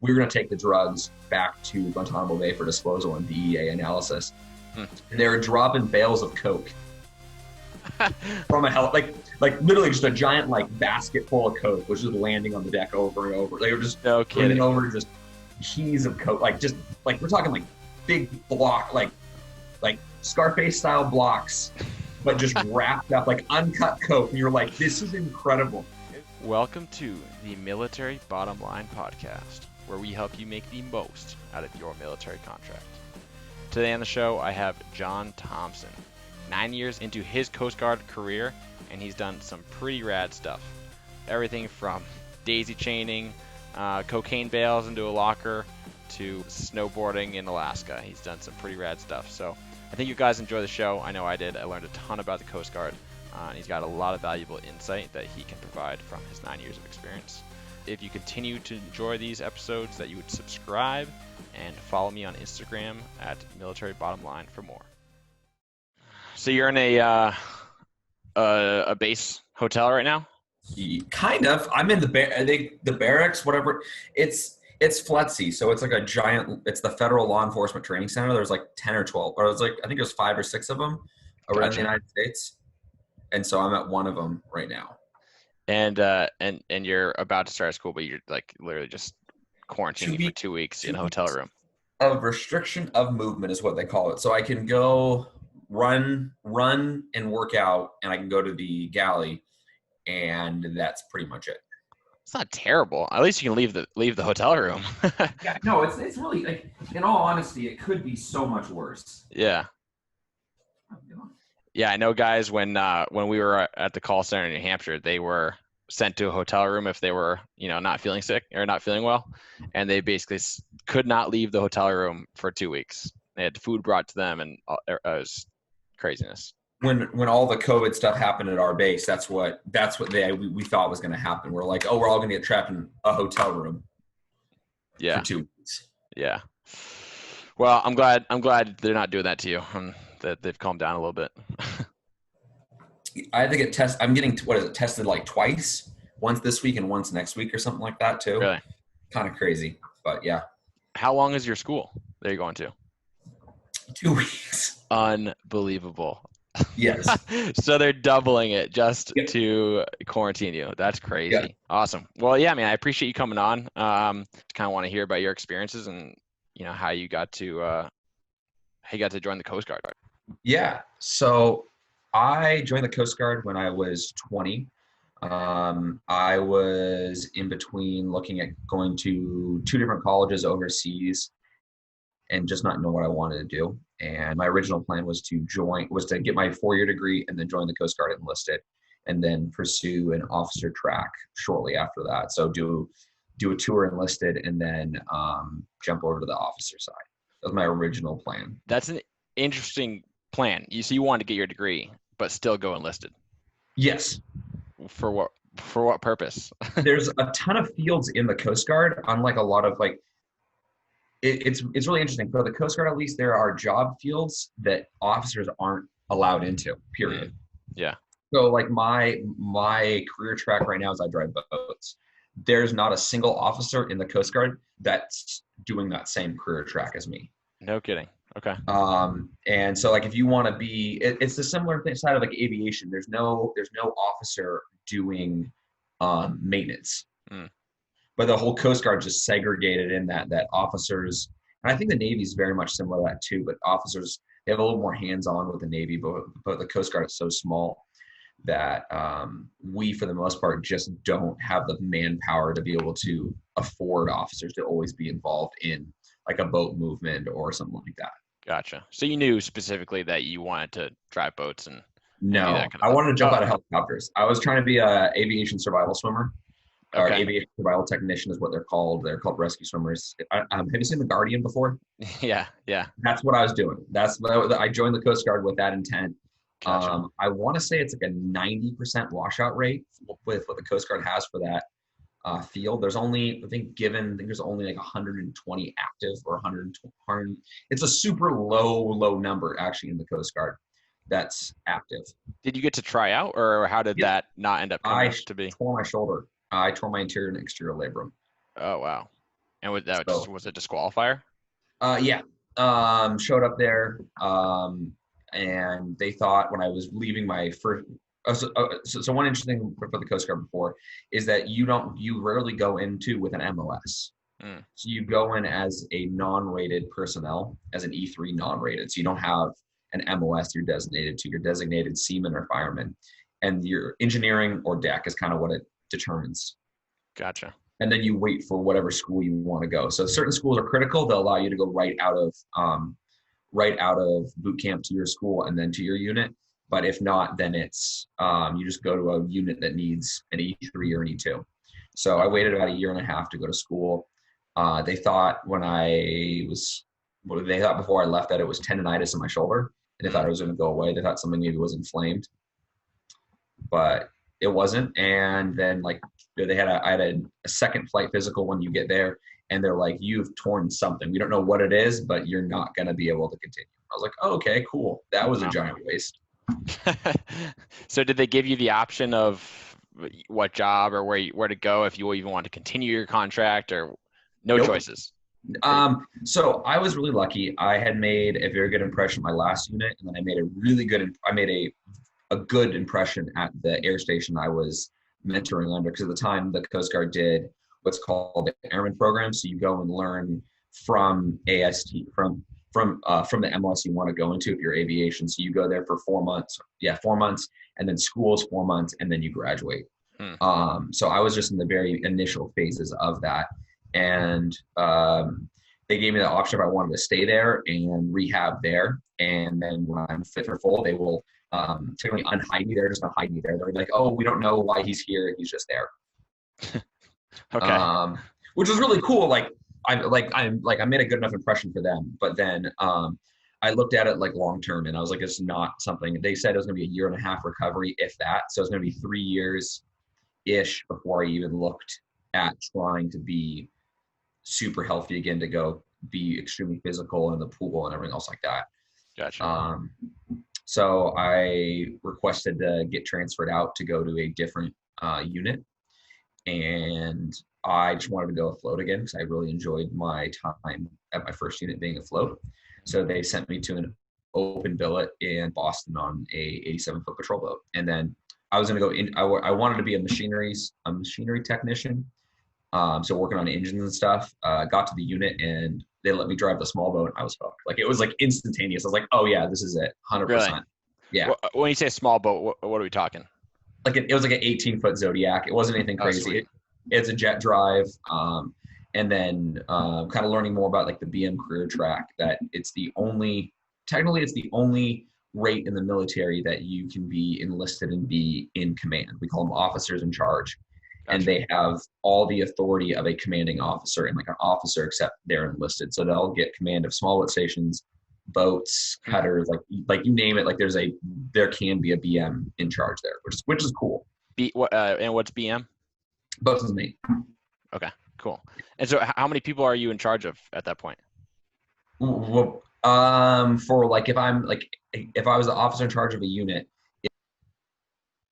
we were going to take the drugs back to Guantanamo Bay for disposal and DEA analysis. And they were dropping bales of coke from a like literally just a giant like basket full of coke was just landing on the deck over and over. They were just bringing over just keys of coke, like just like we're talking like big block, like Scarface style blocks, but just wrapped up like uncut coke. And you're like, this is incredible. Welcome to the Military Bottom Line Podcast, where we help you make the most out of your military contract. Today on the show, I have John Thompson. 9 years into his Coast Guard career, and he's done some pretty rad stuff. Everything from daisy chaining, cocaine bales into a locker, to snowboarding in Alaska. He's done some pretty rad stuff. So I think you guys enjoy the show. I know I did. I learned a ton about the Coast Guard. And he's got a lot of valuable insight that he can provide from his 9 years of experience. If you continue to enjoy these episodes, that you would subscribe and follow me on Instagram at Military Bottom Line for more. So you're in a base hotel right now? Kind of. I'm in the barracks, whatever. It's FLETC, so it's like a giant. It's the Federal Law Enforcement Training Center. There's like 10 or 12, or it's like I think there's 5 or 6 of them around the United States, and so I'm at one of them right now. And you're about to start school, but you're like literally just quarantining for 2 weeks in a hotel room. A restriction of movement is what they call it. So I can go run and work out, and I can go to the galley, and that's pretty much it. It's not terrible. At least you can leave the hotel room. Yeah, no, it's really like, in all honesty, it could be so much worse. Yeah. Yeah, I know guys when we were at the call center in New Hampshire, they were sent to a hotel room if they were, not feeling sick or not feeling well, and they basically could not leave the hotel room for 2 weeks. They had food brought to them, and it was craziness. When all the COVID stuff happened at our base, that's what we thought was going to happen. We're like, we're all going to get trapped in a hotel room. Yeah. For 2 weeks. Yeah. Well, I'm glad they're not doing that to you. That they've calmed down a little bit. I think I'm getting tested like twice, once this week and once next week or something like that too. Really? Kind of crazy, but yeah. How long is your school that you're going to? 2 weeks. Unbelievable. Yes. So they're doubling it just to quarantine you. That's crazy. Yeah. Awesome. Well, yeah, man, I appreciate you coming on. Kind of want to hear about your experiences and how you got to join the Coast Guard. Yeah. So I joined the Coast Guard when I was 20. I was in between looking at going to 2 different colleges overseas and just not know what I wanted to do. And my original plan was to get my 4-year degree and then join the Coast Guard enlisted, and then pursue an officer track shortly after that. So do a tour enlisted and then jump over to the officer side. That was my original plan. That's an interesting plan. You wanted to get your degree, but still go enlisted. Yes. For what purpose? There's a ton of fields in the Coast Guard, unlike a lot of it's really interesting. For the Coast Guard, at least, there are job fields that officers aren't allowed into, period. Yeah. So like my career track right now is I drive boats. There's not a single officer in the Coast Guard that's doing that same career track as me. No kidding. Okay. And so like if you want to be, it's the similar side of like aviation. There's no officer doing maintenance. But the whole Coast Guard just segregated in that officers, and I think the Navy is very much similar to that too, but officers, they have a little more hands-on with the Navy, but the Coast Guard is so small that we, for the most part, just don't have the manpower to be able to afford officers to always be involved in like a boat movement or something like that. Gotcha. So you knew specifically that you wanted to drive boats and no, do that kind of I wanted to jump out of helicopters. I was trying to be a aviation survival swimmer. Okay. Or aviation survival technician is what they're called. They're called rescue swimmers. Have you seen The Guardian before? Yeah. That's what I was doing. I joined the Coast Guard with that intent. Gotcha. I want to say it's like a 90% washout rate with what the Coast Guard has for that field. There's only, I think there's only like 120 active or 120. It's a super low number actually in the Coast Guard that's active. Did you get to try out, or how did that not end up coming to be? I tore my shoulder. I tore my interior and exterior labrum. Oh, wow. And was that So was a disqualifier? yeah, showed up there, and they thought when I was leaving my first. So one interesting thing for the Coast Guard before is that you rarely go into with an MOS. Mm. So you go in as a non-rated personnel, as an E3 non-rated. So you don't have an MOS you're designated to. You're designated seaman or fireman, and your engineering or deck is kind of what it determines. Gotcha. And then you wait for whatever school you want to go. So certain schools are critical; they'll allow you to go right out of boot camp to your school and then to your unit. But if not, then it's you just go to a unit that needs an E3 or an E2. So I waited about a year and a half to go to school. They thought they thought before I left that it was tendonitis in my shoulder, and they thought it was going to go away. They thought something maybe was inflamed, but it wasn't. And then I had a second flight physical when you get there, and they're like, you've torn something. We don't know what it is, but you're not going to be able to continue. I was like, oh, okay, cool. That was a giant waste. So did they give you the option of what job or where to go if you even want to continue your contract, or no Nope. choices? So I was really lucky. I had made a very good impression in my last unit, and then I made a good impression at the air station I was mentoring under, because at the time the Coast Guard did what's called the airman program. So you go and learn from AST, from the MOS you want to go into if you're aviation. So you go there for 4 months. Yeah, 4 months, and then school's 4 months, and then you graduate. So I was just in the very initial phases of that. And they gave me the option if I wanted to stay there and rehab there. And then when I'm fit for full, they will technically unhide me. They're just going to hide me there. They're like, oh, we don't know why he's here. He's just there. Okay. Which was really cool. I made a good enough impression for them. But then I looked at it long term, and I was like, it's not something. They said it was going to be a year and a half recovery, if that. So it's going to be 3 years-ish before I even looked at trying to be super healthy again, to go be extremely physical in the pool and everything else like that. Gotcha. So I requested to get transferred out to go to a different unit, and I just wanted to go afloat again because I really enjoyed my time at my first unit being afloat. So they sent me to an open billet in Boston on a 87-foot patrol boat, and then I was going to go in. I wanted to be a machinery technician. So working on engines and stuff. Got to the unit, and they let me drive the small boat. I was hooked. It was instantaneous. I was like, oh yeah, this is it, 100%. Really? Yeah. When you say small boat, what are we talking? It was an 18-foot Zodiac. It wasn't anything crazy. It's a jet drive. And then kind of learning more about the BM career track, that technically it's the only rate in the military that you can be enlisted and be in command. We call them officers in charge. Gotcha. And they have all the authority of a commanding officer and an officer, except they're enlisted. So they'll get command of small boat stations, boats, cutters, you name it. There can be a BM in charge there, which is cool. And what's BM? Boats is me. Okay, cool. And so how many people are you in charge of at that point? Well, if I was the officer in charge of a unit,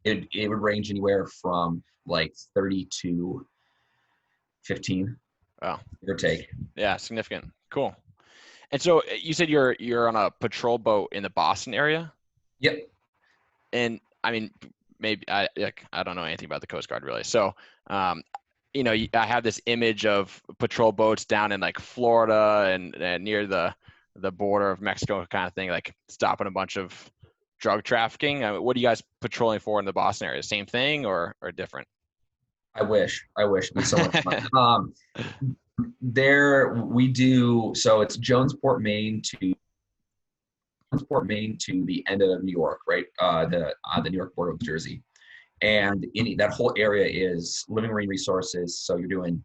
it would range anywhere from 30 to 15. Wow. Give or take. Yeah, significant. Cool. And so you said you're on a patrol boat in the Boston area? Yep. And I mean, maybe I don't know anything about the Coast Guard really. So, I have this image of patrol boats down in Florida and near the border of Mexico kind of thing, stopping a bunch of drug trafficking. What are you guys patrolling for in the Boston area? Same thing or different? I wish it'd be so much fun. There we do. So it's Jonesport, Maine to the end of New York, right? The New York border with Jersey, and that whole area is living marine resources. So you're doing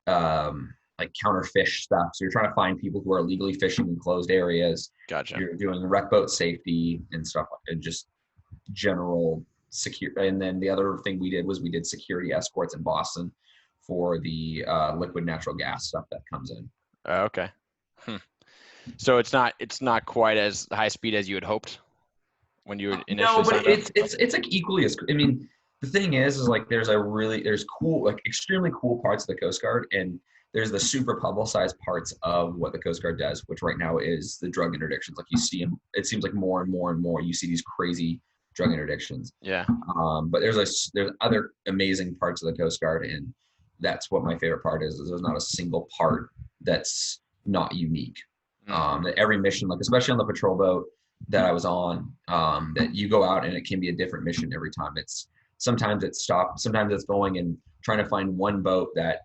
counterfish stuff. So you're trying to find people who are illegally fishing in closed areas. Gotcha. You're doing wreck boat safety and stuff, and just general security. And then the other thing we did security escorts in Boston for the liquid natural gas stuff that comes in. Okay. So it's not quite as high speed as you had hoped when you initially no, but signed up? it's equally as. I mean, the thing is there's cool, extremely cool parts of the Coast Guard, and there's the super publicized parts of what the Coast Guard does, which right now is the drug interdictions. Like you see them, it seems like more and more and more you see these crazy drug interdictions. Yeah. But there's other amazing parts of the Coast Guard, and that's what my favorite part is there's not a single part that's not unique. That every mission, like especially on the patrol boat that I was on, that you go out and it can be a different mission every time. Sometimes it's stopped, sometimes it's going and trying to find one boat that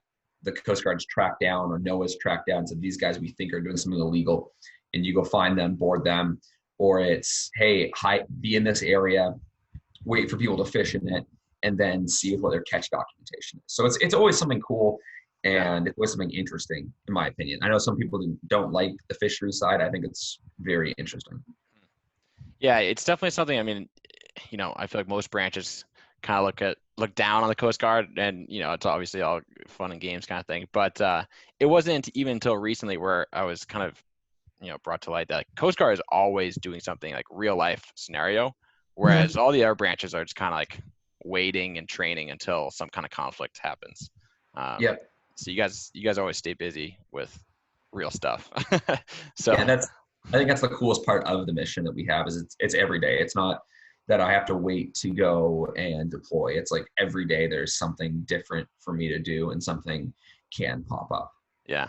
the Coast Guard's tracked down or NOAA's tracked down. So these guys we think are doing something illegal, and you go find them, board them, or it's, hey, be in this area, wait for people to fish in it, and then see what their catch documentation is. So it's always something cool, and it's always something interesting, in my opinion. I know some people don't like the fishery side. I think it's very interesting. Yeah, it's definitely something. I mean, I feel like most branches kind of look down on the Coast Guard, and it's obviously all fun and games kind of thing. But it wasn't even until recently where I was kind of brought to light that Coast Guard is always doing something like real life scenario, whereas all the other branches are just kind of like waiting and training until some kind of conflict happens. Yep. So you guys always stay busy with real stuff. So yeah, I think that's the coolest part of the mission that we have is it's every day. It's not that I have to wait to go and deploy. It's like every day there's something different for me to do, and something can pop up. Yeah.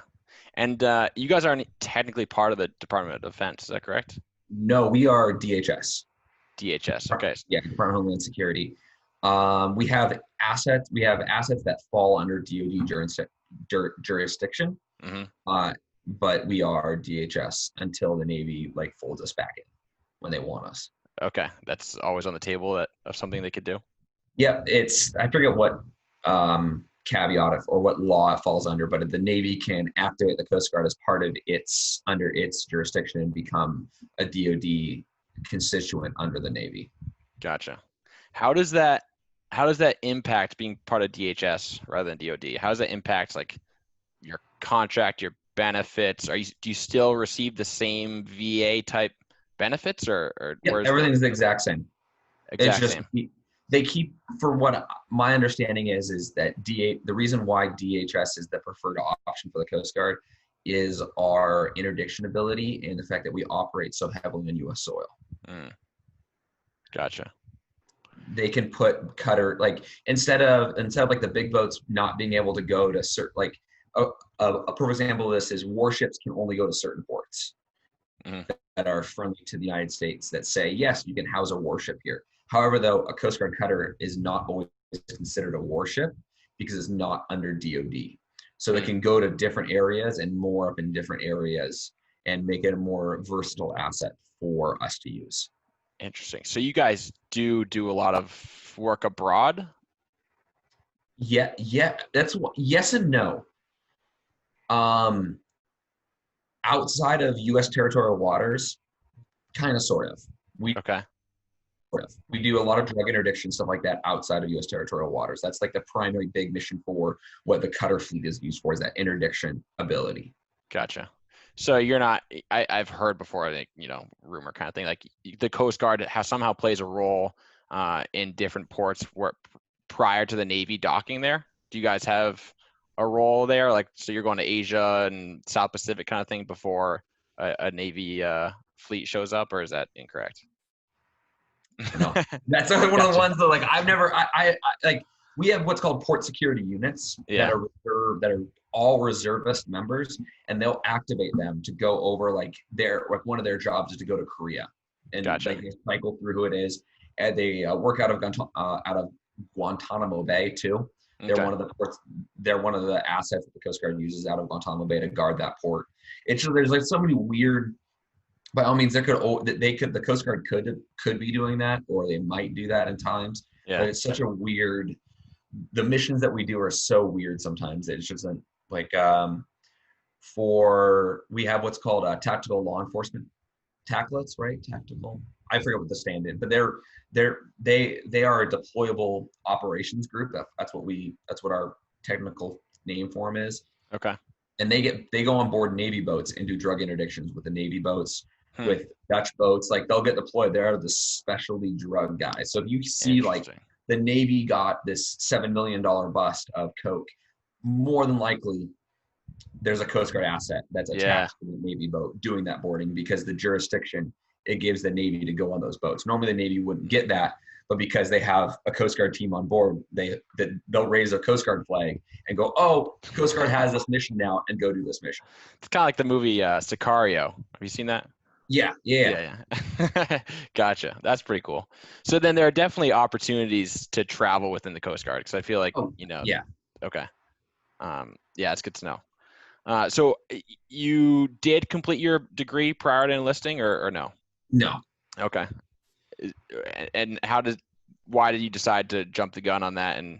And you guys aren't technically part of the Department of Defense, is that correct? No, we are DHS. DHS, okay. Yeah, Department of Homeland Security. We have assets that fall under DoD jurisdiction, but we are DHS until the Navy folds us back in when they want us. Okay, that's always on the table of something they could do. Yeah, I forget what caveat or what law it falls under, but the Navy can activate the Coast Guard as part of under its jurisdiction and become a DoD constituent under the Navy. Gotcha. How does that impact being part of DHS rather than DoD? How does that impact your contract, your benefits? Do you still receive the same VA type benefits, or yeah, everything's the exact same. Same. They keep, for what my understanding is that the reason why DHS is the preferred option for the Coast Guard is our interdiction ability and the fact that we operate so heavily on U.S. soil. Gotcha. They can put cutter instead of the big boats not being able to go to certain a perfect example of this is warships can only go to certain ports that are friendly to the United States that say yes, you can house a warship here. However, though, a Coast Guard cutter is not always considered a warship because it's not under DoD. So they can go to different areas and moor up in different areas and make it a more versatile asset for us to use. Interesting. So you guys do a lot of work abroad? Yeah. That's yes and no. Outside of U.S. territorial waters, kind of, sort of. We do a lot of drug interdiction, stuff like that outside of U.S. territorial waters. That's the primary big mission for what the cutter fleet is used for, is that interdiction ability. Gotcha. So you're not, I've heard before, I think, rumor kind of thing, the Coast Guard somehow plays a role in different ports prior to the Navy docking there. Do you guys have a role there? So you're going to Asia and South Pacific kind of thing before a Navy fleet shows up, or is that incorrect? No, that's one of the ones that I've never, we have what's called port security units that are all reservist members, and they'll activate them to go over one of their jobs is to go to Korea, and they cycle through who it is, and they work out of Guantanamo Bay too. They're one of the ports. They're one of the assets that the Coast Guard uses out of Guantanamo Bay to guard that port. It's just, there's so many weird. By all means, the Coast Guard could be doing that, or they might do that in times. Yeah. But it's such a weird. The missions that we do are so weird sometimes. It's just we have what's called tactical law enforcement TACLETs, right? Tactical. I forget what the stand in, but they are a deployable operations group. That's what our technical name for them is. Okay. And they go on board Navy boats and do drug interdictions with the Navy boats, with Dutch boats. They'll get deployed. They're the specialty drug guys. So if you see the Navy got this $7 million bust of coke, more than likely there's a Coast Guard asset that's Yeah. attached to the Navy boat doing that boarding because the jurisdiction it gives the Navy to go on those boats. Normally the Navy wouldn't get that, but because they have a Coast Guard team on board, they'll raise a Coast Guard flag and go, oh, Coast Guard has this mission now, and go do this mission. It's kind of like the movie Sicario. Have you seen that? Yeah. Yeah. Gotcha. That's pretty cool. So then there are definitely opportunities to travel within the Coast Guard because I feel like, Yeah. Okay. Yeah, it's good to know. So you did complete your degree prior to enlisting or no? No. Okay. And why did you decide to jump the gun on that and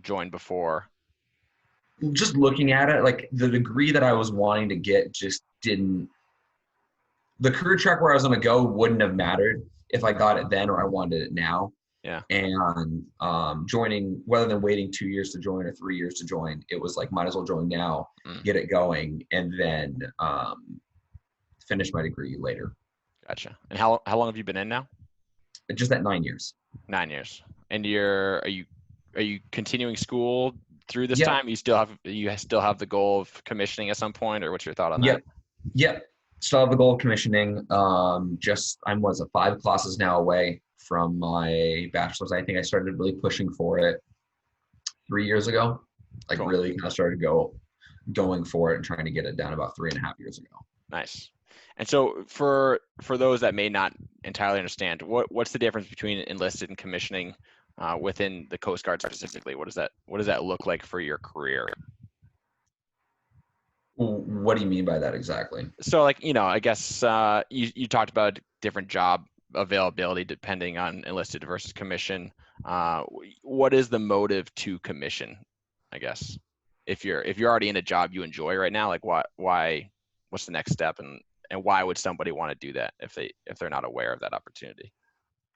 join before? Just looking at it, like the degree that I was wanting to get just didn't. The career track where I was going to go wouldn't have mattered if I got it then or I wanted it now. Yeah. And joining, rather than waiting 2 years to join or 3 years to join, it was like, might as well join now, get it going, and then finish my degree later. Gotcha. And how long have you been in now? Just at 9 years. 9 years. And are you continuing school through this time? You still have the goal of commissioning at some point, or what's your thought on that? Yep. Still have the goal of commissioning. I'm 5 classes now away from my bachelor's. I think I started really pushing for it 3 years ago. Like, cool. Really kind of started going for it and trying to get it done about 3.5 years ago. Nice. And so for those that may not entirely understand, what's the difference between enlisted and commissioning within the Coast Guard specifically? What does that look like for your career? What do you mean by that exactly? So, like, I guess you talked about different job availability depending on enlisted versus commission. What is the motive to commission, I guess? If you're already in a job you enjoy right now, like why what's the next step, and why would somebody want to do that if they're not aware of that opportunity?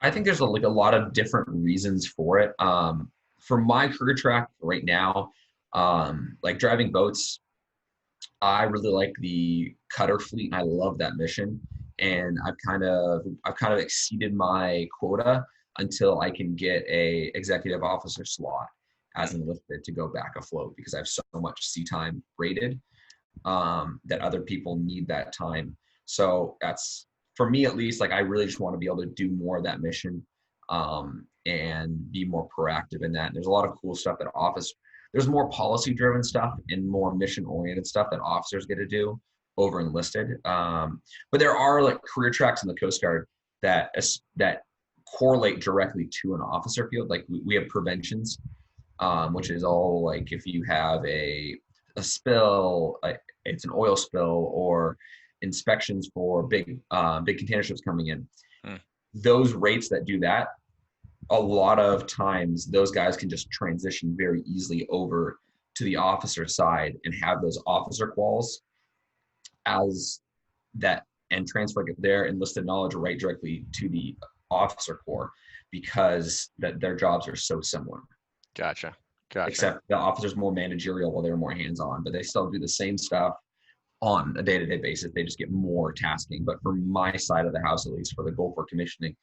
I think there's a lot of different reasons for it. For my career track right now, like driving boats, I really like the cutter fleet and I love that mission. And I've kind of exceeded my quota until I can get a executive officer slot as enlisted to go back afloat, because I have so much sea time rated that other people need that time. So that's, for me at least, like, I really just want to be able to do more of that mission and be more proactive in that. And there's a lot of cool stuff that there's more policy driven stuff and more mission oriented stuff that officers get to do over enlisted. But there are like career tracks in the Coast Guard that correlate directly to an officer field. Like we have preventions, which is all like if you have a spill, it's an oil spill, or inspections for big container ships coming in. Those rates that do that, a lot of times those guys can just transition very easily over to the officer side and have those officer quals as that, and transfer their enlisted knowledge right directly to the officer corps, because their jobs are so similar. Gotcha. Except the officer's more managerial while they're more hands-on, but they still do the same stuff on a day-to-day basis. They just get more tasking. But for my side of the house, at least, for the goal for commissioning,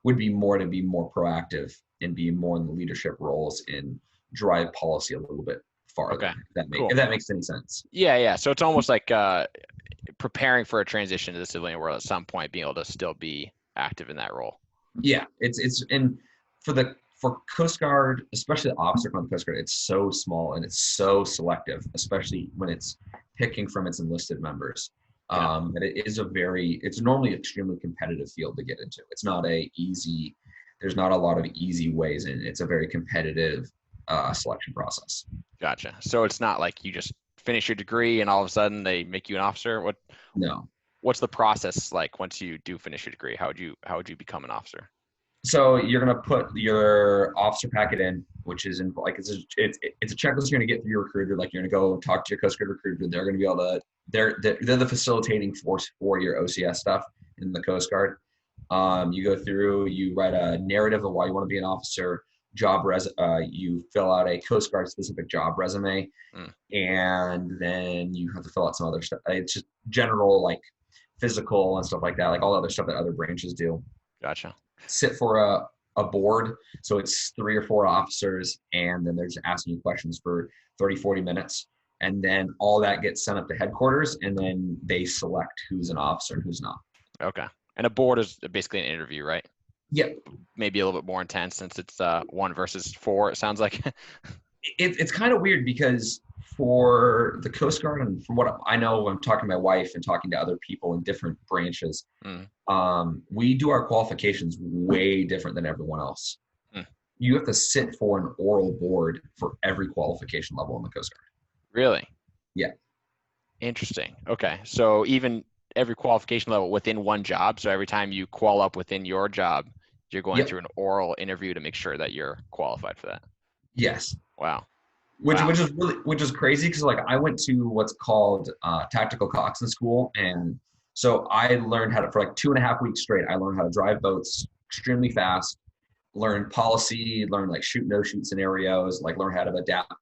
would be more to be more proactive and be more in the leadership roles and drive policy a little bit farther. Okay. If that makes any sense. Yeah. So it's almost like preparing for a transition to the civilian world at some point, being able to still be active in that role. Yeah, it's and for Coast Guard, especially the officer from the Coast Guard, it's so small and it's so selective, especially when it's picking from its enlisted members. That it's normally extremely competitive field to get into. It's not there's not a lot of easy ways in. It's a very competitive selection process. Gotcha. So it's not like you just finish your degree and all of a sudden they make you an officer? No. What's the process like once you do finish your degree? How would you become an officer? So you're gonna put your officer packet in, which is in like it's a checklist you're gonna get through your recruiter. Like you're gonna go talk to your Coast Guard recruiter. They're gonna be able to. They're the facilitating force for your OCS stuff in the Coast Guard. You go through. You write a narrative of why you want to be an officer. You fill out a Coast Guard specific job resume, and then you have to fill out some other stuff. It's just general like physical and stuff like that, like all the other stuff that other branches do. Gotcha. Sit for a board. So it's 3 or 4 officers, and then they're just asking you questions for 30, 40 minutes. and then all that gets sent up to headquarters, and then they select who's an officer and who's not. Okay. And a board is basically an interview, right? Yep. Maybe a little bit more intense since it's 1 versus 4, it sounds like. It's kind of weird because for the Coast Guard, and from what I know, I'm talking to my wife and talking to other people in different branches, we do our qualifications way different than everyone else. You have to sit for an oral board for every qualification level in the Coast Guard. Really? Yeah. Interesting. Okay. So even every qualification level within one job. So every time you qual up within your job, you're going through an oral interview to make sure that you're qualified for that. Yes. Wow. Which is crazy because like I went to what's called tactical coxswain school, and so I learned how to, for like 2.5 weeks straight, I learned how to drive boats extremely fast, learn policy, learn like shoot no shoot scenarios, like learn how to adapt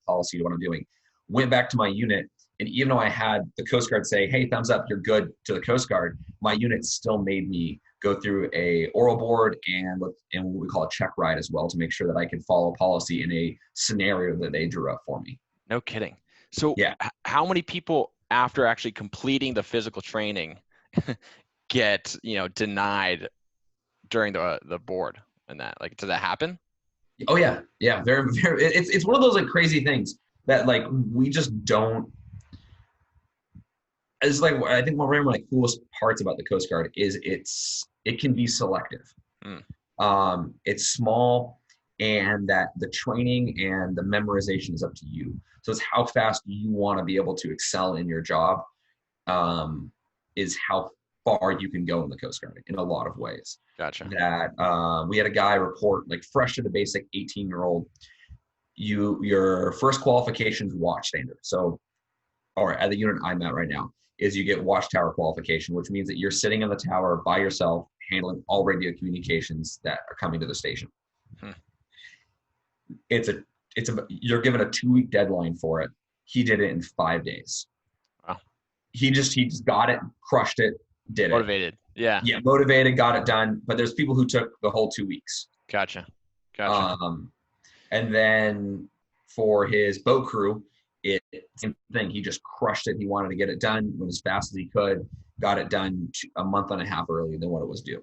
policy to what I'm doing. Went back to my unit, and even though I had the Coast Guard say, "Hey, thumbs up, you're good," to the Coast Guard, my unit still made me go through a oral board and what we call a check ride as well to make sure that I could follow policy in a scenario that they drew up for me. No kidding. So how many people after actually completing the physical training get, denied during the board and that? Like, does that happen? Oh yeah. Yeah. Very, very, it's one of those like crazy things that like we just don't. It's like, I think one of the coolest parts about the Coast Guard is it can be selective. It's small, and that the training and the memorization is up to you. So it's how fast you want to be able to excel in your job, is how far you can go in the Coast Guard in a lot of ways. Gotcha. That we had a guy report, like fresh to the basic 18-year-old, your first qualification is watchstander. So, or at the unit I'm at right now, is you get watchtower qualification, which means that you're sitting in the tower by yourself, handling all radio communications that are coming to the station. You're given a 2-week deadline for it. He did it in 5 days. Wow. He just got it, crushed it, did it. Motivated. Yeah. Yeah, motivated, got it done. But there's people who took the whole 2 weeks. Gotcha. And then for his boat crew, same thing. He just crushed it. He wanted to get it done, went as fast as he could, got it done a month and a half earlier than what it was due.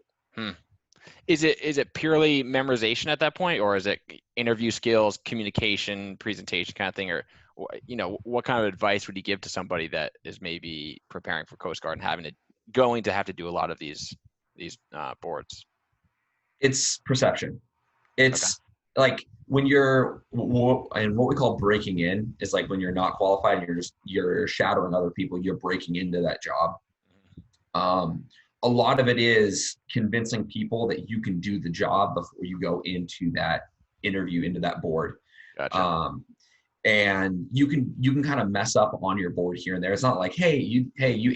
Is it purely memorization at that point, or is it interview skills, communication, presentation kind of thing, or what kind of advice would you give to somebody that is maybe preparing for Coast Guard and going to have to do a lot of these boards? It's perception. It's like when and what we call breaking in is like when you're not qualified and you're shadowing other people, you're breaking into that job. A lot of it is convincing people that you can do the job before you go into that interview, into that board. Gotcha. And you can kind of mess up on your board here and there. It's not like, hey, you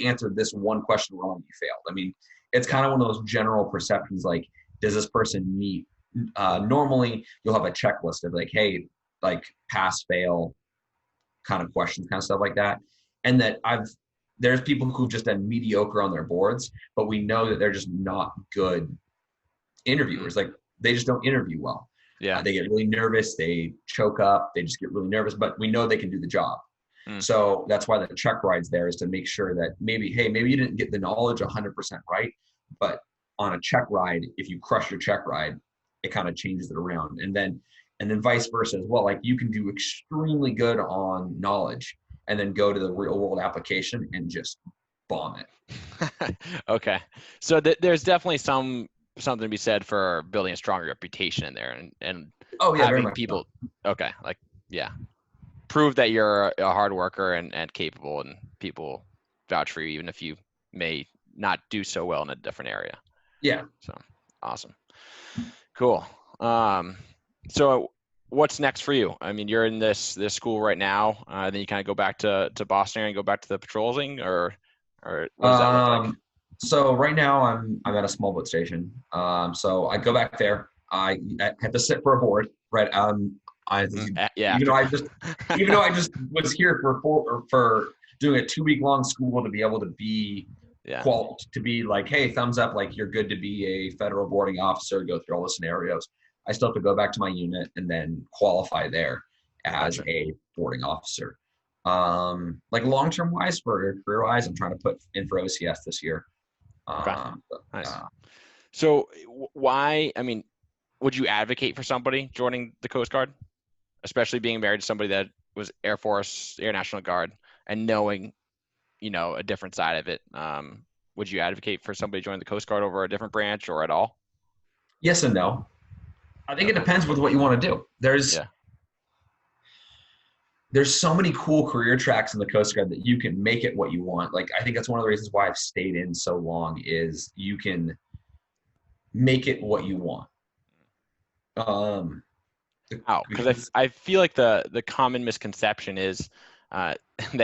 answered this one question wrong, you failed. I mean, it's kind of one of those general perceptions, like, does this person meet? Normally you'll have a checklist of like, hey, like pass, fail kind of questions, kind of stuff like that. And that there's people who've just done mediocre on their boards, but we know that they're just not good interviewers. Like they just don't interview well. Yeah. They get really nervous. They choke up. They just get really nervous, but we know they can do the job. So that's why the check ride's there, is to make sure that maybe you didn't get the knowledge 100% right, but on a check ride, if you crush your check ride, it kind of changes it around. And then vice versa as well. Like you can do extremely good on knowledge and then go to the real world application and just bomb it. Okay. So there's definitely something to be said for building a stronger reputation in there and having people, prove that you're a hard worker and capable, and people vouch for you, even if you may not do so well in a different area. Yeah. So awesome. Cool. So what's next for you? I mean, you're in this school right now. Then you kind of go back to Boston and go back to the patrolling, or what does that look like? So right now I'm at a small boat station. So I go back there. I have to sit for a board, right? Even though I just was here for doing a 2-week long school to be able to be to be like, hey, thumbs up, like you're good to be a federal boarding officer, go through all the scenarios. I still have to go back to my unit and then qualify there as a boarding officer. Like long-term wise for career-wise, I'm trying to put in for OCS this year. Okay. But, Nice. So why, I mean, would you advocate for somebody joining the Coast Guard, especially being married to somebody that was Air Force, Air National Guard, and knowing, a different side of it? Would you advocate for somebody joining the Coast Guard over a different branch or at all? yes and no. I think it depends with what you want to do. Yeah. There's so many cool career tracks in the Coast Guard that you can make it what you want. Like, I think that's one of the reasons why I've stayed in so long is you can make it what you want. Because I feel like the common misconception is that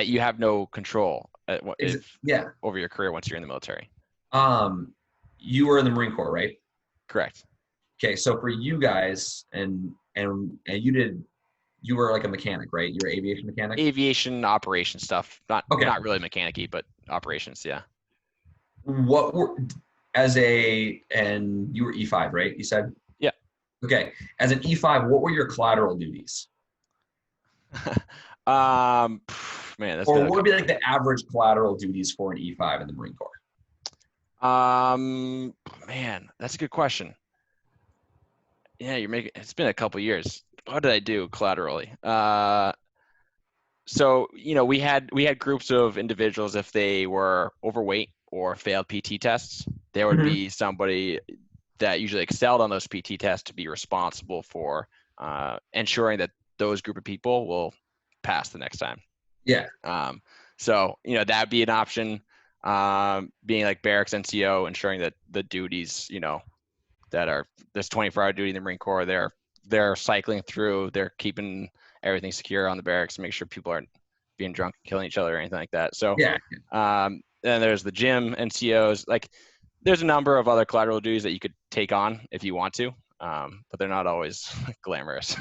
you have no control over your career once you're in the military. You were in the Marine Corps, right? Correct. Okay, so for you guys, and you were like a mechanic, right? You were aviation mechanic? Aviation operation stuff. Not really mechanic-y, but operations, yeah. And you were E5, right? You said? Yeah. Okay. As an E5, what were your collateral duties? Man, what would be like the average collateral duties for an E5 in the Marine Corps? Man, that's a good question. Yeah, it's been a couple years. What did I do collaterally? So, we had groups of individuals, if they were overweight or failed PT tests, there would be somebody that usually excelled on those PT tests to be responsible for ensuring that those group of people will pass the next time. Yeah. So, that'd be an option. Being like barracks NCO, ensuring that the duties, that are this 24-hour duty in the Marine Corps, they're cycling through, they're keeping everything secure on the barracks to make sure people aren't being drunk and killing each other or anything like that. So, then there's the gym NCOs. Like, there's a number of other collateral duties that you could take on if you want to, but they're not always glamorous.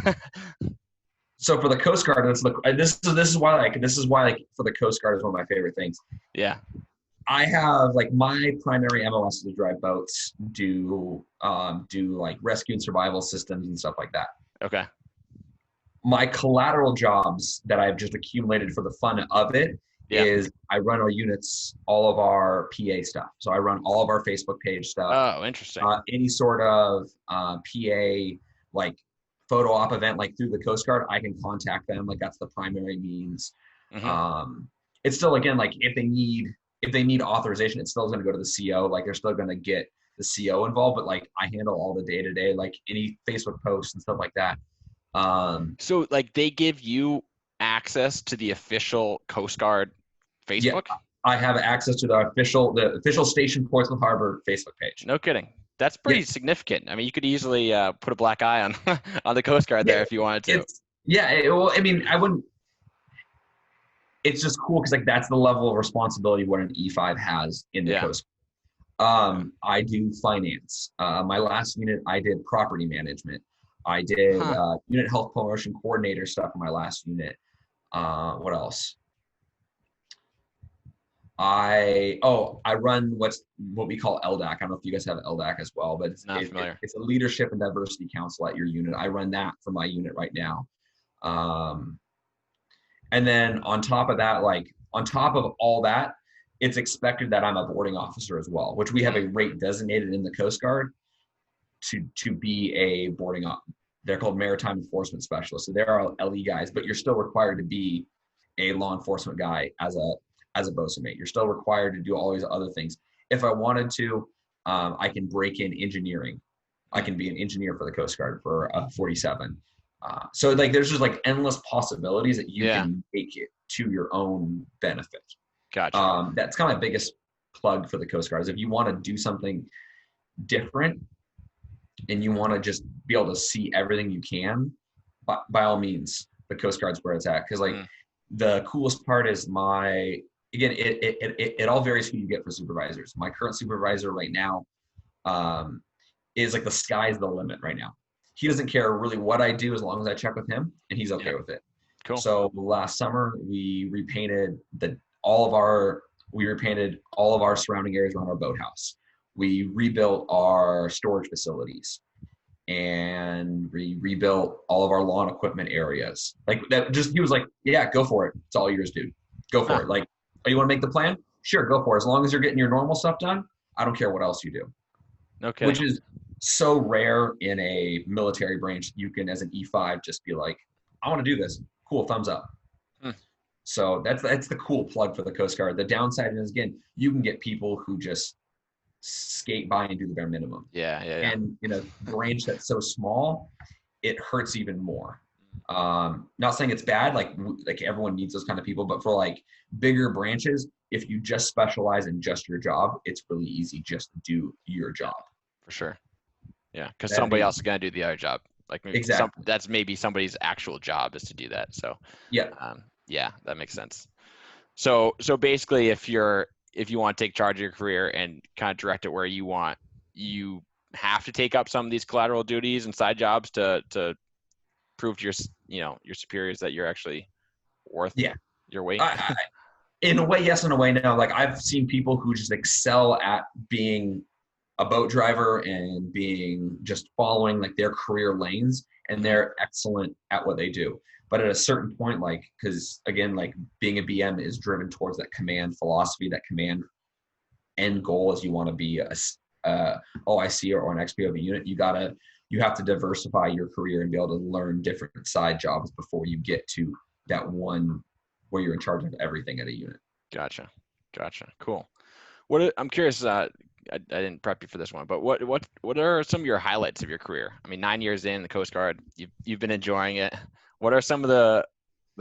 So for the Coast Guard, this is why for the Coast Guard is one of my favorite things. Yeah. I have like my primary MOS is to drive boats, do like rescue and survival systems and stuff like that. Okay. My collateral jobs that I've just accumulated for the fun of it is I run our units, all of our PA stuff. So I run all of our Facebook page stuff. Oh, interesting. Any sort of PA like photo op event like through the Coast Guard, I can contact them. Like that's the primary means. It's still, again, like if they need authorization, it's still going to go to the CO. Like they're still going to get the CO involved, but like I handle all the day-to-day, like any Facebook posts and stuff like that. So like they give you access to the official Coast Guard Facebook? Yeah, I have access to the official Station Portsmouth Harbor Facebook page. No kidding. That's pretty significant. I mean, you could easily put a black eye on on the Coast Guard there if you wanted to. I wouldn't. It's just cool because like that's the level of responsibility what an E5 has in the Coast Guard. I do finance. My last unit, I did property management. I did unit health promotion coordinator stuff in my last unit. What else? I run what we call LDAC. I don't know if you guys have LDAC as well, but it's a leadership and diversity council at your unit. I run that for my unit right now. And then on top of that, like on top of all that, it's expected that I'm a boarding officer as well, which we have a rate designated in the Coast Guard to be a boarding officer. They're called maritime enforcement specialists. So they're all LE guys, but you're still required to be a law enforcement guy as a bosun mate. You're still required to do all these other things. If I wanted to, I can break in engineering. I can be an engineer for the Coast Guard for a 47. So like there's just like endless possibilities that you can make it to your own benefit. Gotcha. That's kind of my biggest plug for the Coast Guard is if you want to do something different and you want to just be able to see everything you can, by all means, the Coast Guard's where it's at. Because like the coolest part is it all varies who you get for supervisors. My current supervisor right now is like the sky's the limit right now. He doesn't care really what I do as long as I check with him, and he's okay with it. Cool. So last summer we repainted all of our surrounding areas around our boathouse. We rebuilt our storage facilities, and we rebuilt all of our lawn equipment areas. Like that, just he was like, "Yeah, go for it. It's all yours, dude. Go for it. Like, oh, you want to make the plan? Sure, go for it. As long as you're getting your normal stuff done, I don't care what else you do." Okay. Which is so rare in a military branch. You can, as an E5, just be like, "I want to do this. Cool, thumbs up." So that's the cool plug for the Coast Guard. The downside is, again, you can get people who just skate by and do the bare minimum. Yeah. And in a branch that's so small, it hurts even more. Not saying it's bad, like everyone needs those kind of people, but for like bigger branches, if you just specialize in just your job, it's really easy just to do your job. For sure. Yeah, because somebody else is gonna do the other job. Like maybe exactly. That's maybe somebody's actual job is to do that. So yeah, that makes sense. So basically, if you want to take charge of your career and kind of direct it where you want, you have to take up some of these collateral duties and side jobs to prove to your superiors that you're actually worth your weight. In a way, yes. In a way, no. Like I've seen people who just excel at being a boat driver and being just following like their career lanes, and they're excellent at what they do. But at a certain point, like, because again, like being a BM is driven towards that command philosophy, that command end goal is you want to be a OIC or an XP of a unit. You have to diversify your career and be able to learn different side jobs before you get to that one where you're in charge of everything at a unit. Gotcha. Cool. I'm curious. I didn't prep you for this one, but what are some of your highlights of your career? I mean, 9 years in the Coast Guard, you've been enjoying it. What are some of the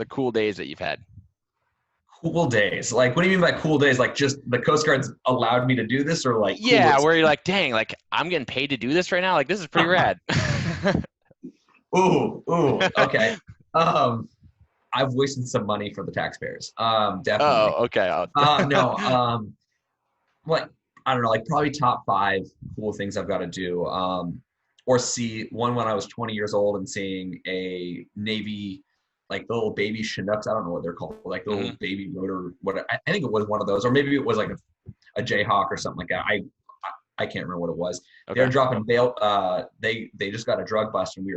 cool days that you've had? Cool days? Like, what do you mean by cool days? Like, just the Coast Guard's allowed me to do this, or like? Yeah, where you're like, dang, like I'm getting paid to do this right now. Like, this is pretty rad. Ooh, okay. I've wasted some money for the taxpayers. Definitely. Oh, okay. No. Like, I don't know, like probably top 5 cool things I've got to do. Or see one when I was 20 years old and seeing a Navy, like the little baby Chinooks. I don't know what they're called, like the little baby rotor. I think it was one of those, or maybe it was like a Jayhawk or something like that. I can't remember what it was. Okay. They're dropping bail. They just got a drug bust, and we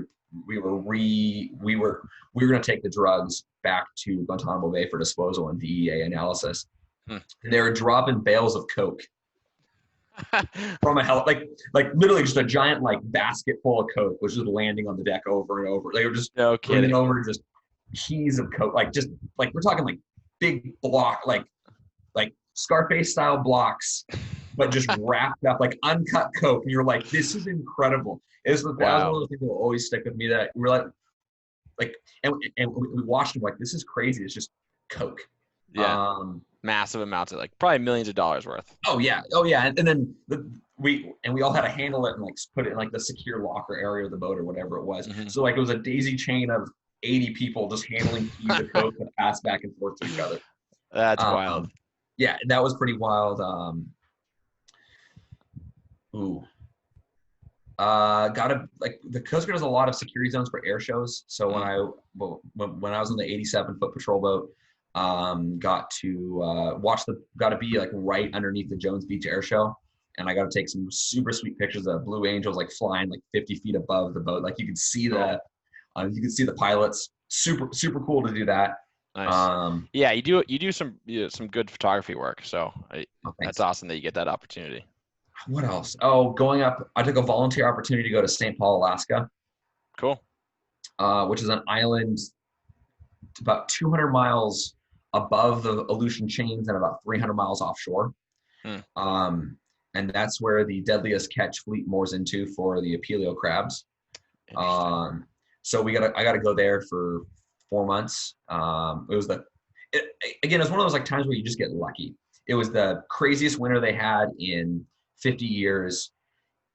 were going to take the drugs back to Guantanamo Bay for disposal and DEA analysis. They were dropping bales of coke from a like literally just a giant like basket full of coke was just landing on the deck over and over. They were just bringing over just keys of coke, like just like we're talking like big block, like Scarface style blocks, but just wrapped up like uncut coke. And you're like, this is incredible. That was one of those things that will always stick with me, that we're like and we watched them like, this is crazy. It's just coke. Yeah. Massive amounts of, like, probably millions of dollars worth. Oh yeah. And then we all had to handle it and like put it in like the secure locker area of the boat or whatever it was. So like it was a daisy chain of 80 people just handling keys of coke that pass back and forth to each other. That's wild. Yeah, that was pretty wild. Like the Coast Guard has a lot of security zones for air shows. So when I was on the 87-foot patrol boat, got to be like right underneath the Jones Beach Air Show, and I got to take some super sweet pictures of Blue Angels like flying like 50 feet above the boat. Like you could see the pilots. Super cool to do that. Nice. Yeah, you do some good photography work, so that's awesome that you get that opportunity. What else? Oh, I took a volunteer opportunity to go to St. Paul, Alaska. Cool. Which is an island about 200 miles above the Aleutian chains and about 300 miles offshore. And that's where the deadliest catch fleet moors into for the Apelio crabs. So I got to go there for 4 months. It was one of those like times where you just get lucky. It was the craziest winter they had in 50 years.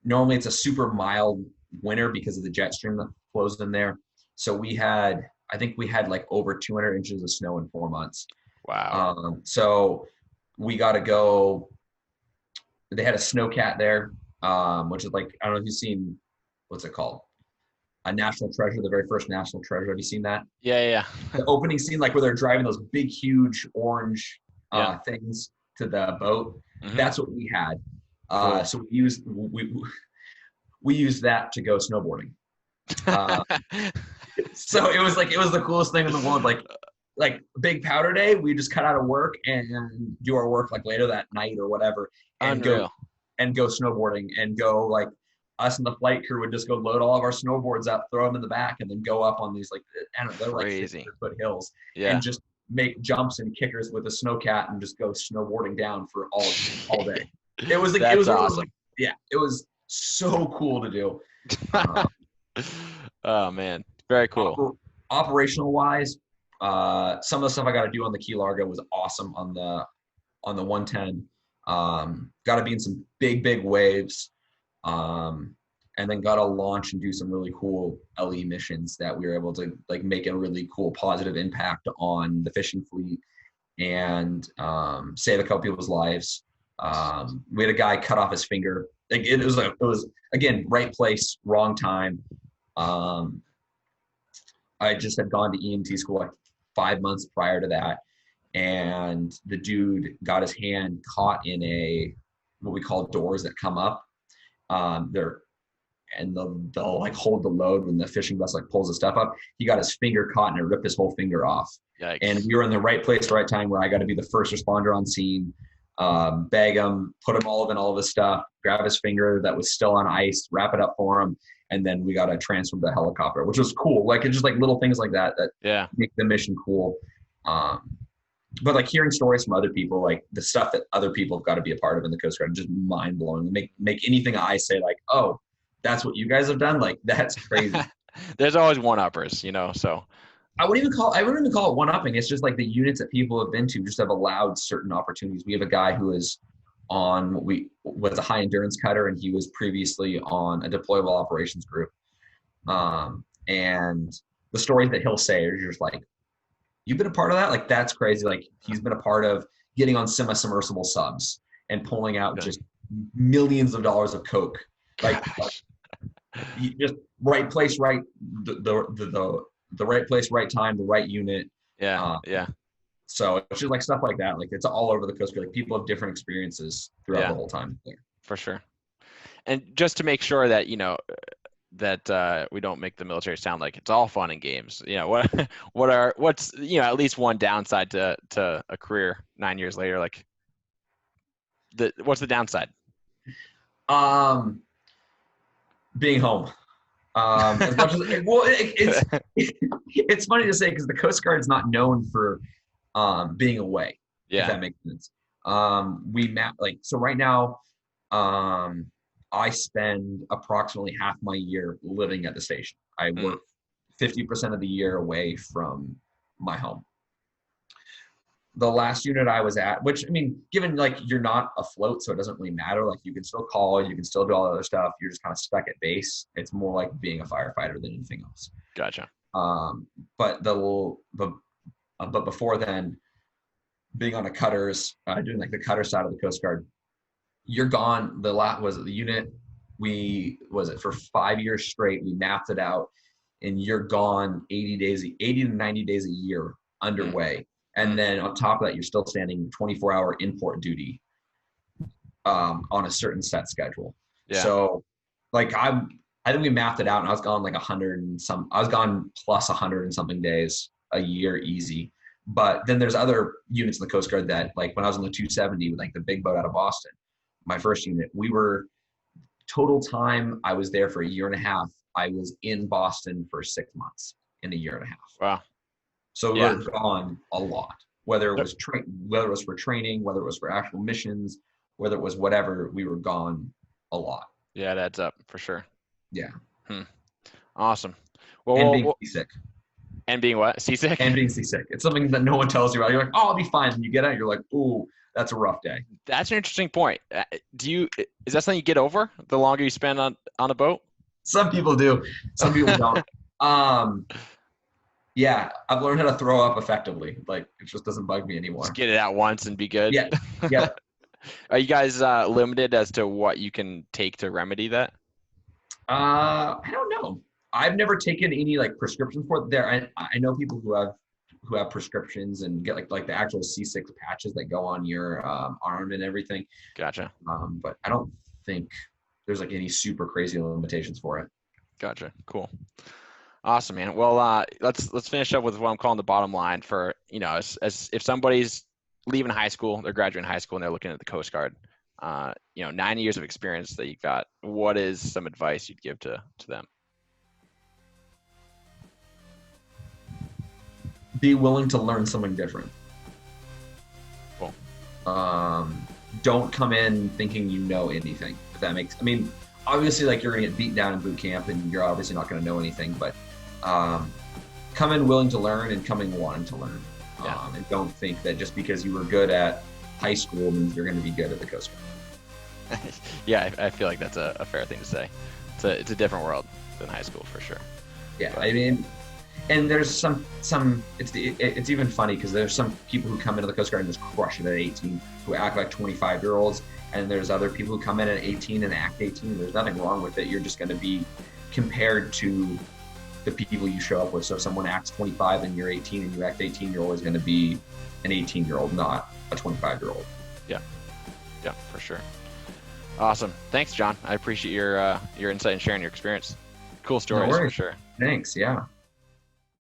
Normally it's a super mild winter because of the jet stream that flows in there. So I think we had like over 200 inches of snow in 4 months. Wow. So we got to go. They had a snowcat there, which is like, I don't know if you've seen, what's it called? A National Treasure, the very first National Treasure. Have you seen that? Yeah. The opening scene, like where they're driving those big, huge orange things to the boat. That's what we had. Cool. So we used that to go snowboarding. Uh, so it was the coolest thing in the world. Like big powder day, we just cut out of work and do our work like later that night or whatever, and Unreal. go snowboarding and go like us and the flight crew would just go load all of our snowboards up, throw them in the back, and then go up on these like I don't know, they're like 600-foot hills and just make jumps and kickers with a snowcat and just go snowboarding down for all day. It was like it was awesome. Yeah, it was so cool to do. Oh man, very cool. Operational wise, some of the stuff I got to do on the Key Largo was awesome on the 110. Got to be in some big waves, and then got to launch and do some really cool LE missions that we were able to like make a really cool positive impact on the fishing fleet and save a couple people's lives. We had a guy cut off his finger. Like it was again, right place, wrong time. I just had gone to EMT school like 5 months prior to that, and the dude got his hand caught in what we call doors that come up. They'll like hold the load when the fishing vessel like pulls the stuff up. He got his finger caught and it ripped his whole finger off. Yikes. And we were in the right place, right time, where I got to be the first responder on scene, bag him, put him all of his stuff, grab his finger that was still on ice, wrap it up for him, and then we got to transfer the helicopter, which was cool. Like it's just like little things like that make the mission cool. But like hearing stories from other people, like the stuff that other people have got to be a part of in the Coast Guard, just mind blowing. Make anything I say like, oh, that's what you guys have done. Like that's crazy. There's always one-uppers, so. I wouldn't even call it one-upping. It's just like the units that people have been to just have allowed certain opportunities. We have a guy who is on was a high endurance cutter, and he was previously on a deployable operations group. And the stories that he'll say are just like, you've been a part of that? Like that's crazy. Like he's been a part of getting on semi-submersible subs and pulling out just millions of dollars of coke. Like just right place, right the right place, right time, the right unit. Yeah. So it's just like stuff like that. Like it's all over the Coast Guard. Like people have different experiences throughout the whole time there. For sure. And just to make sure that that we don't make the military sound like it's all fun and games. What's at least one downside to a career 9 years later? Like what's the downside? Being home. As much as it's funny to say because the Coast Guard is not known for being away. Yeah. If that makes sense. So right now, I spend approximately half my year living at the station. I work 50% of the year away from my home. The last unit I was at, which I mean, given like you're not afloat, so it doesn't really matter. Like you can still call, you can still do all the other stuff. You're just kind of stuck at base. It's more like being a firefighter than anything else. Gotcha. But before then, being on a cutters, doing like the cutter side of the Coast Guard, you're gone. The unit for 5 years straight. We mapped it out, and you're gone 80 to 90 days a year underway. And then on top of that, you're still standing 24-hour import duty on a certain set schedule. Yeah. So, like I think we mapped it out, and I was gone like 100 and some. I was gone plus 100 and something days a year, easy. But then there's other units in the Coast Guard that, like when I was on the 270, like the big boat out of Boston, my first unit, we were total time. I was there for a year and a half. I was in Boston for 6 months in a year and a half. Wow. So we were gone a lot, whether it was whether it was for training, whether it was for actual missions, whether it was whatever, we were gone a lot. Yeah, it adds up for sure. Yeah. Awesome. Well, and being seasick. And being what? Seasick? And being seasick. It's something that no one tells you about. You're like, oh, I'll be fine. And you get out, you're like, ooh, that's a rough day. That's an interesting point. Is that something you get over the longer you spend on a boat? Some people do. Some people don't. Yeah, I've learned how to throw up effectively. Like, it just doesn't bug me anymore. Just get it out once and be good. Yeah. Are you guys limited as to what you can take to remedy that? I don't know. I've never taken any like prescriptions for it. I know people who have prescriptions and get like the actual C6 patches that go on your arm and everything. Gotcha. But I don't think there's like any super crazy limitations for it. Gotcha. Cool. Awesome, man. Well, let's finish up with what I'm calling the bottom line for, as if somebody's leaving high school, they're graduating high school and they're looking at the Coast Guard, 9 years of experience that you've got, what is some advice you'd give to them? Be willing to learn something different. Cool. Don't come in thinking you know anything, if that makes, obviously, like, you're going to get beat down in boot camp and you're obviously not going to know anything, but come in willing to learn and come in wanting to learn. Yeah. And don't think that just because you were good at high school means you're going to be good at the Coast Guard. Yeah, I feel like that's a fair thing to say. It's a different world than high school for sure. Yeah, but, and there's some it's even funny because there's some people who come into the Coast Guard and just crush it at 18, who act like 25-year-olds, and there's other people who come in at 18 and act 18. There's nothing wrong with it. You're just going to be compared to the people you show up with. So if someone acts 25 and you're 18 and you act 18, you're always going to be an 18-year-old, not a 25-year-old. Yeah, for sure. Awesome. Thanks, John. I appreciate your insight and sharing your experience. Cool stories, for sure. Thanks. Yeah.